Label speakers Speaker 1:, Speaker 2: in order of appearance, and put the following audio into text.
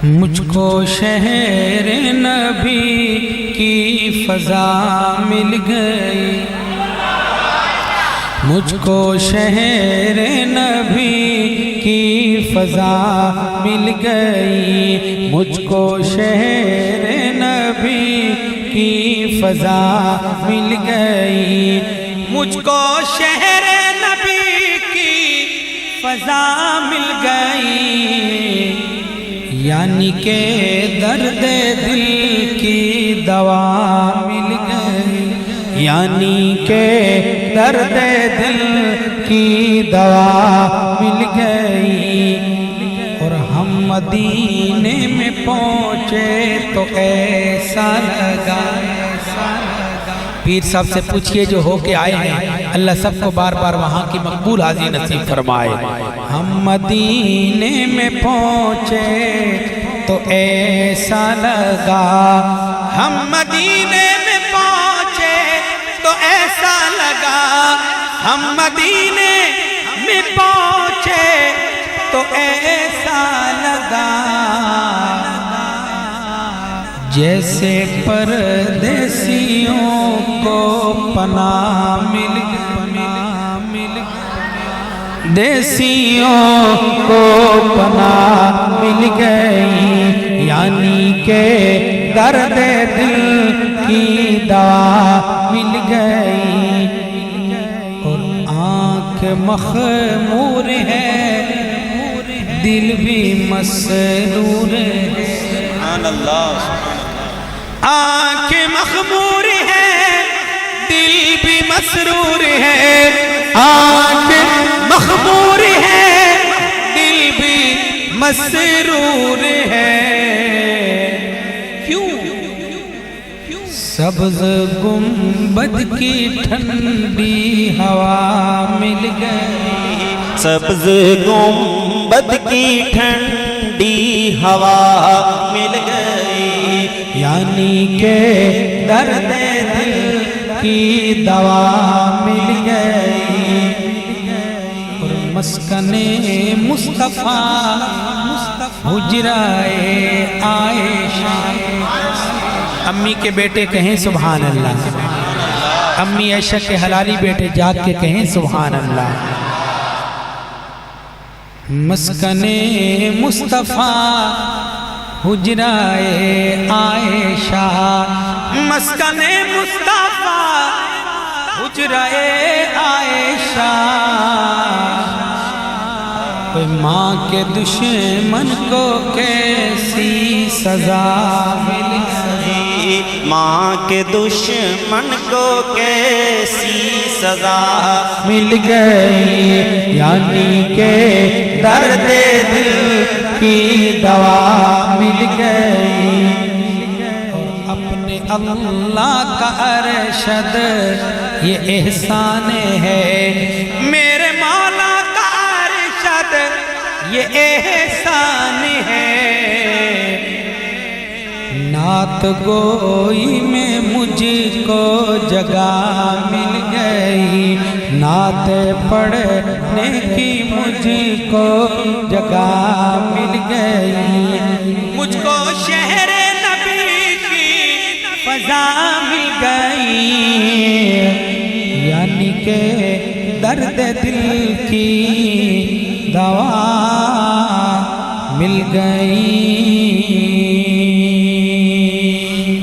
Speaker 1: مجھ کو شہر نبی کی فضا مل گئی، مجھ کو شہر نبی کی فضا مل گئی، مجھ کو شہر نبی کی فضا مل گئی، مجھ کو شہر نبی کی فضا مل گئی، یعنی کہ درد دل کی دوا مل گئی، یعنی کہ درد دل کی دوا مل گئی، اور ہم مدینے میں پہنچے تو ایسا لگا۔ پیر صاحب سے پوچھئے جو ہو کے آئے ہیں، اللہ سب کو بار بار وہاں کی مقبول حاضری نصیب فرمائے۔ ہم مدینے میں پہنچے تو ایسا لگا، ہم مدینے میں پہنچے تو ایسا لگا، ہم مدینے میں پہنچے تو ایسا لگا، جیسے پردیسیوں کو پناہ مل گئی، دیسیوں کو پناہ مل گئی، یعنی کہ درد دل کی دوا مل گئی، اور آنکھ مخمور ہے دل بھی مسرور ہے، سبحان اللہ، آنکھ مخمور ہے دل بھی مسرور ہے، آنکھ مخمور ہے دل بھی مسرور ہے، کیوں؟ سبز گنبد کی ٹھنڈی ہوا مل گئی،
Speaker 2: سبز گنبد کی ٹھنڈی ہوا مل گئی،
Speaker 1: یعنی کہ درد دل کی دوا مل گئی، اور مسکن مصطفیٰ حجرائے عائشہ، امی کے بیٹے کہیں سبحان اللہ، امی عائشہ کے حلالی بیٹے جاگ کے کہیں سبحان اللہ، مسکن مصطفیٰ حجرائے عائشہ، مسکن مصطفیٰ حجرائے عائشہ، کوئی ماں کے دشمن کو کیسی سزا مل گئی،
Speaker 2: ماں کے دشمن کو کیسی سزا
Speaker 1: مل گئی، یعنی کہ درد دل کی دوا مل گئی، اور اپنے اللہ کا ارشد یہ احسان ہے، میرے مولا کا ارشد یہ احسان ہے، نعت گوئی میں مجھ کو جگہ مل گئی، نعت پڑھنے کی مجھ کو جگہ مل گئی، مجھ کو شہر نبی کی فضا مل گئی، یعنی کہ درد دل کی دوا مل گئی۔